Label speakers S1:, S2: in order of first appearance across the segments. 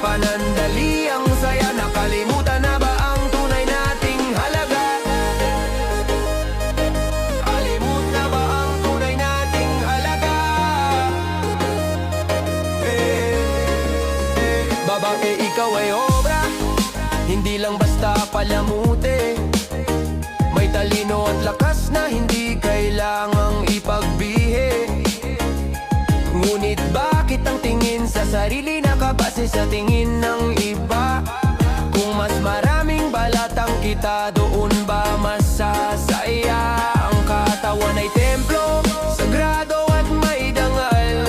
S1: panandali ang saya. Nakalimutan na ba ang tunay nating halaga? Kalimut na ba ang tunay nating halaga? Babae, ikaw ay obra, hindi lang basta palamuti. May talino at lakas na hindi kailangang ipagbihi. Ngunit bakit ang tingin sa sarili nakabase sa tingin ng iba? Kung mas maraming balatang kita, doon ba masasaya? Ang katawan ay templo, sagrado at may dangal.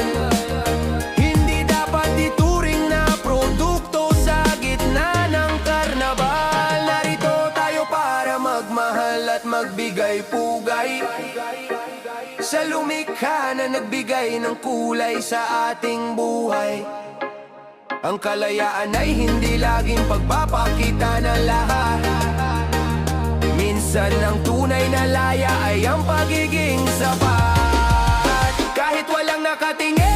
S1: Hindi dapat ituring na produkto sa gitna ng karnabal. Narito tayo para magmahal at magbigay pugay sa lumikha na nagbigay ng kulay sa ating buhay. Ang kalayaan ay hindi laging pagpapakita ng lahat. Minsan ang tunay na laya ay ang pagiging sapat. Kahit walang nakatingin,